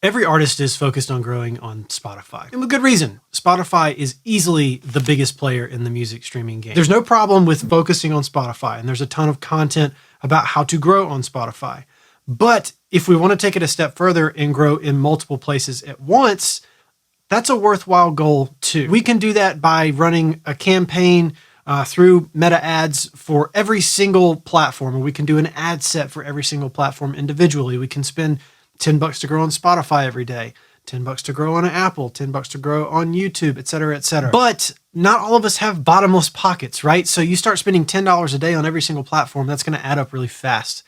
Every artist is focused on growing on Spotify, and with good reason. Spotify is easily the biggest player in the music streaming game. There's no problem with focusing on Spotify, and there's a ton of content about how to grow on Spotify. But if we want to take it a step further and grow in multiple places at once, that's a worthwhile goal too. We can do that by running a campaign through meta ads for every single platform, or we can do an ad set for every single platform individually. We can spend $10 to grow on Spotify every day, $10 to grow on Apple, $10 to grow on YouTube, et cetera, et cetera. But not all of us have bottomless pockets, right? So you start spending $10 a day on every single platform, that's going to add up really fast.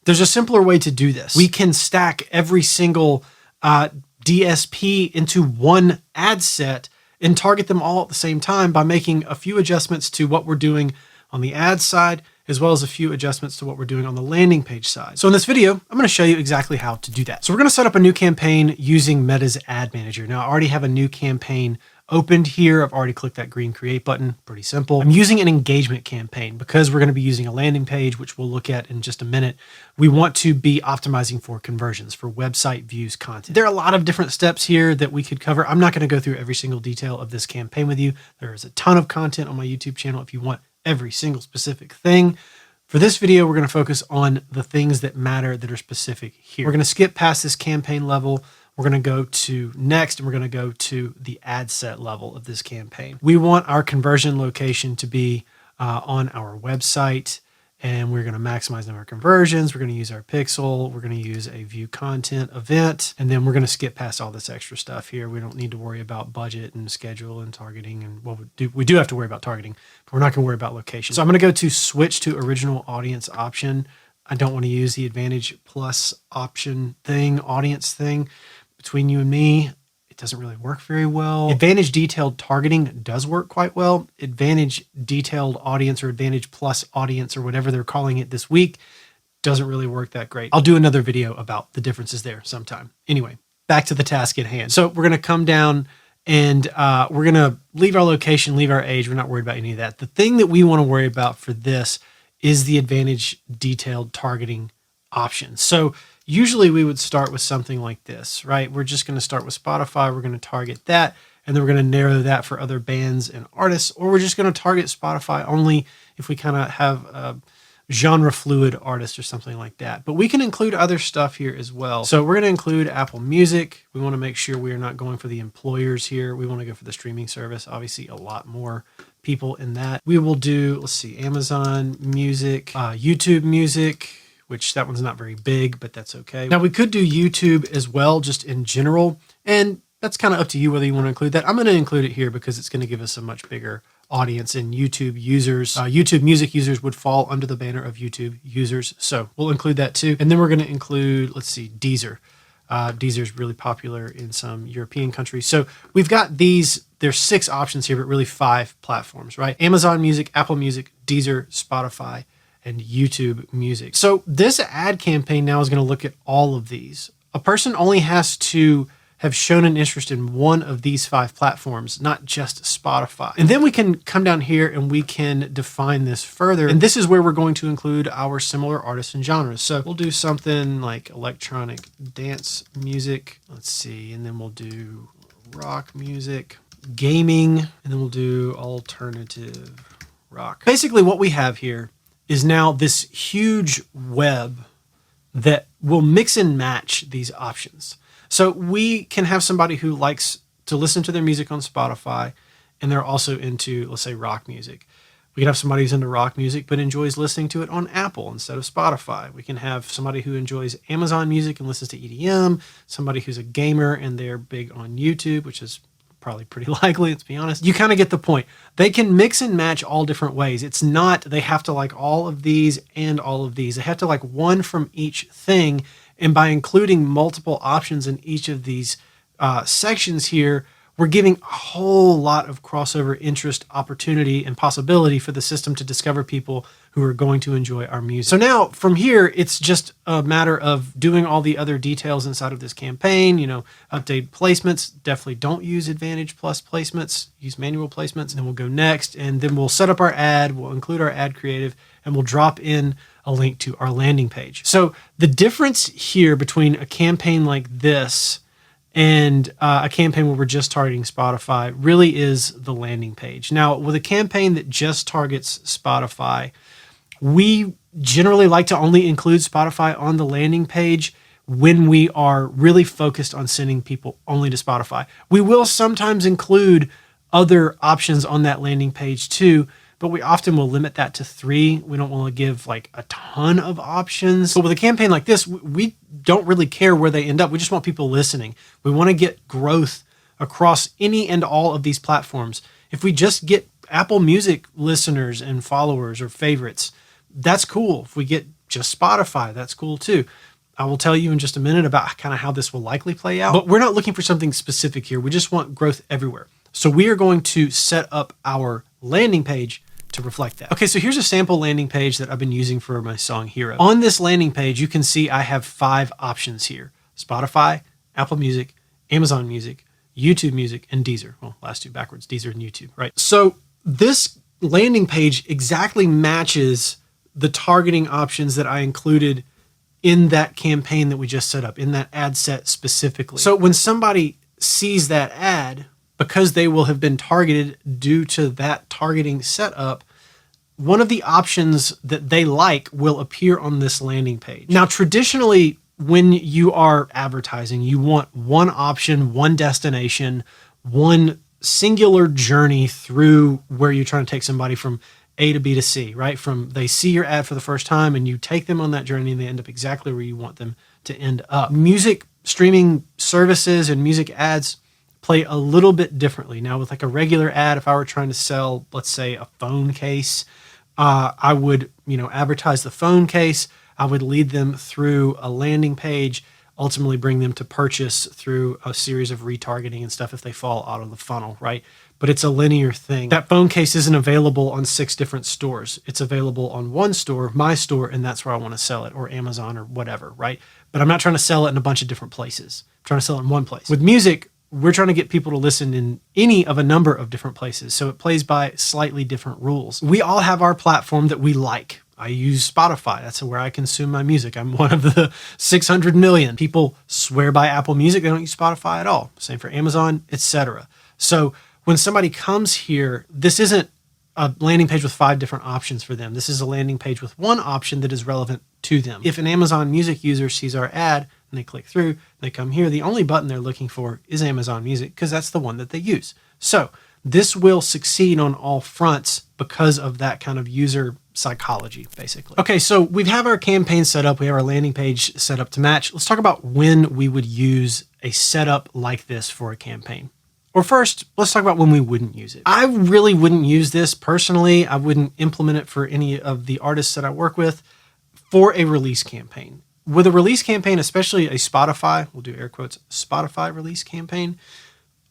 There's a simpler way to do this. We can stack every single DSP into one ad set and target them all at the same time by making a few adjustments to what we're doing on the ad side, as well as a few adjustments to what we're doing on the landing page side. So in this video, I'm going to show you exactly how to do that. So we're going to set up a new campaign using Meta's Ad Manager. Now I already have a new campaign opened here. I've already clicked that green create button. Pretty simple. I'm using an engagement campaign because we're going to be using a landing page, which we'll look at in just a minute. We want to be optimizing for conversions, for website views content. There are a lot of different steps here that we could cover. I'm not going to go through every single detail of this campaign with you. There is a ton of content on my YouTube channel if you want every single specific thing. For this video, we're going to focus on the things that matter that are specific here. We're going to skip past this campaign level. We're going to go to next, and we're going to go to the ad set level of this campaign. We want our conversion location to be on our website, and we're going to maximize the number of conversions. We're going to use our pixel. We're going to use a view content event, and then we're going to skip past all this extra stuff here. We don't need to worry about budget and schedule and targeting. And well, we do have to worry about targeting, but we're not going to worry about location. So I'm going to go to switch to original audience option. I don't want to use the Advantage Plus option thing, audience thing. Between you and me, it doesn't really work very well. Advantage detailed targeting does work quite well. Advantage detailed audience or Advantage Plus audience or whatever they're calling it this week doesn't really work that great. I'll do another video about the differences there sometime. Anyway, back to the task at hand. So we're going to come down and we're going to leave our location, leave our age. We're not worried about any of that. The thing that we want to worry about for this is the Advantage detailed targeting option. So usually we would start with something like this, right? We're just going to start with Spotify. We're going to target that, and then we're going to narrow that for other bands and artists, or we're just going to target Spotify only if we kind of have a genre fluid artist or something like that. But we can include other stuff here as well. So we're going to include Apple Music. We want to make sure we are not going for the employers here. We want to go for the streaming service. Obviously, a lot more people in that. We will do, let's see, Amazon Music, YouTube Music, which that one's not very big, but that's okay. Now we could do YouTube as well, just in general, and that's kind of up to you whether you want to include that. I'm going to include it here because it's going to give us a much bigger audience in YouTube users. YouTube music users would fall under the banner of YouTube users, so we'll include that too. And then we're going to include, let's see, Deezer. Deezer is really popular in some European countries. So we've got these, there's 6 options here, but really 5 platforms, right? Amazon Music, Apple Music, Deezer, Spotify, and YouTube Music. So this ad campaign now is going to look at all of these. A person only has to have shown an interest in one of these 5 platforms, not just Spotify. And then we can come down here and we can define this further. And this is where we're going to include our similar artists and genres. So we'll do something like electronic dance music. Let's see. And then we'll do rock music, gaming, and then we'll do alternative rock. Basically what we have here is now this huge web that will mix and match these options. So we can have somebody who likes to listen to their music on Spotify, and they're also into, let's say, rock music. We can have somebody who's into rock music but enjoys listening to it on Apple instead of Spotify. We can have somebody who enjoys Amazon Music and listens to EDM, somebody who's a gamer and they're big on YouTube, which is probably pretty likely, let's be honest. You kind of get the point. They can mix and match all different ways. It's not they have to like all of these and all of these. They have to like one from each thing. And by including multiple options in each of these sections here, we're giving a whole lot of crossover interest, opportunity, and possibility for the system to discover people who are going to enjoy our music. So now from here, it's just a matter of doing all the other details inside of this campaign, you know, update placements. Definitely don't use Advantage Plus placements, use manual placements. And then we'll go next, and then we'll set up our ad, we'll include our ad creative, and we'll drop in a link to our landing page. So the difference here between a campaign like this and a campaign where we're just targeting Spotify really is the landing page. Now, with a campaign that just targets Spotify, we generally like to only include Spotify on the landing page when we are really focused on sending people only to Spotify. We will sometimes include other options on that landing page too, but we often will limit that to 3. We don't want to give like a ton of options. But with a campaign like this, we don't really care where they end up. We just want people listening. We want to get growth across any and all of these platforms. If we just get Apple Music listeners and followers or favorites, that's cool. If we get just Spotify, that's cool too. I will tell you in just a minute about kind of how this will likely play out, but we're not looking for something specific here. We just want growth everywhere. So we are going to set up our landing page to reflect that. Okay, so here's a sample landing page that I've been using for my song Hero. On this landing page, you can see I have 5 options here: Spotify, Apple Music, Amazon Music, YouTube Music, and Deezer. Well, last 2 backwards, Deezer and YouTube, right? So this landing page exactly matches the targeting options that I included in that campaign that we just set up, in that ad set specifically. So when somebody sees that ad, because they will have been targeted due to that targeting setup, one of the options that they like will appear on this landing page. Now, traditionally, when you are advertising, you want one option, one destination, one singular journey through where you're trying to take somebody from A to B to C, right? From they see your ad for the first time and you take them on that journey and they end up exactly where you want them to end up. Music streaming services and music ads play a little bit differently. Now, with like a regular ad, if I were trying to sell, let's say, a phone case, I would, advertise the phone case. I would lead them through a landing page, ultimately bring them to purchase through a series of retargeting and stuff if they fall out of the funnel, right? But it's a linear thing. That phone case isn't available on 6 different stores. It's available on one store, my store, and that's where I want to sell it, or Amazon or whatever, right? But I'm not trying to sell it in a bunch of different places. I'm trying to sell it in one place. With music, we're trying to get people to listen in any of a number of different places. So it plays by slightly different rules. We all have our platform that we like. I use Spotify. That's where I consume my music. I'm one of the 600 million. People swear by Apple Music. They don't use Spotify at all. Same for Amazon, etc. So when somebody comes here, this isn't a landing page with 5 different options for them. This is a landing page with one option that is relevant to them. If an Amazon Music user sees our ad and they click through, they come here, the only button they're looking for is Amazon Music because that's the one that they use. So this will succeed on all fronts because of that kind of user psychology, basically. Okay, so we have our campaign set up. We have our landing page set up to match. Let's talk about when we would use a setup like this for a campaign. Or first, let's talk about when we wouldn't use it. I really wouldn't use this personally. I wouldn't implement it for any of the artists that I work with for a release campaign. With a release campaign, especially a Spotify, we'll do air quotes, Spotify release campaign,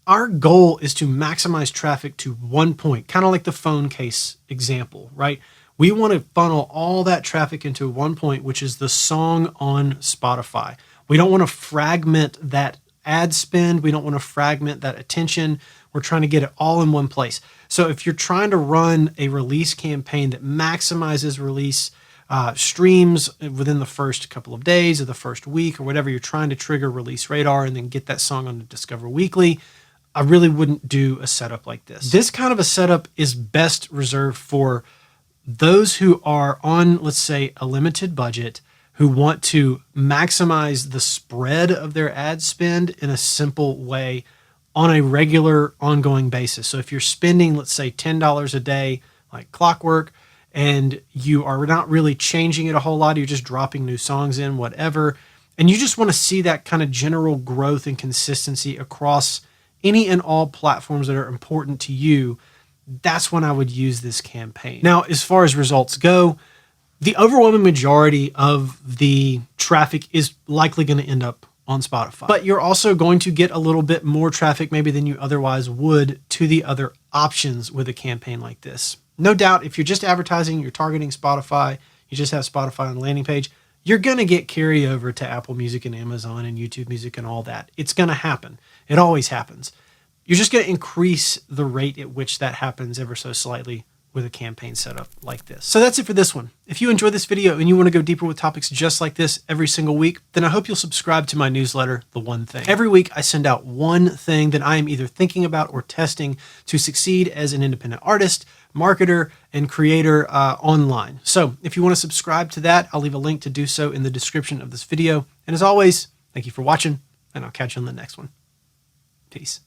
our goal is to maximize traffic to one point, kind of like the phone case example, right? We want to funnel all that traffic into one point, which is the song on Spotify. We don't want to fragment that ad spend. We don't want to fragment that attention. We're trying to get it all in one place. So if you're trying to run a release campaign that maximizes release streams within the first couple of days or the first week or whatever, you're trying to trigger release radar and then get that song on the Discover Weekly, I really wouldn't do a setup like this. This kind of a setup is best reserved for those who are on, let's say, a limited budget, who want to maximize the spread of their ad spend in a simple way on a regular, ongoing basis. So if you're spending, let's say, $10 a day, like clockwork, and you are not really changing it a whole lot, you're just dropping new songs in, whatever, and you just want to see that kind of general growth and consistency across any and all platforms that are important to you, that's when I would use this campaign. Now, as far as results go, the overwhelming majority of the traffic is likely going to end up on Spotify. But you're also going to get a little bit more traffic maybe than you otherwise would to the other options with a campaign like this. No doubt, if you're just advertising, you're targeting Spotify, you just have Spotify on the landing page, you're going to get carryover to Apple Music and Amazon and YouTube Music and all that. It's going to happen. It always happens. You're just going to increase the rate at which that happens ever so slightly with a campaign setup like this. So that's it for this one. If you enjoyed this video and you want to go deeper with topics just like this every single week, then I hope you'll subscribe to my newsletter, The One Thing. Every week I send out one thing that I am either thinking about or testing to succeed as an independent artist, marketer, and creator online. So if you want to subscribe to that, I'll leave a link to do so in the description of this video. And as always, thank you for watching, and I'll catch you on the next one. Peace.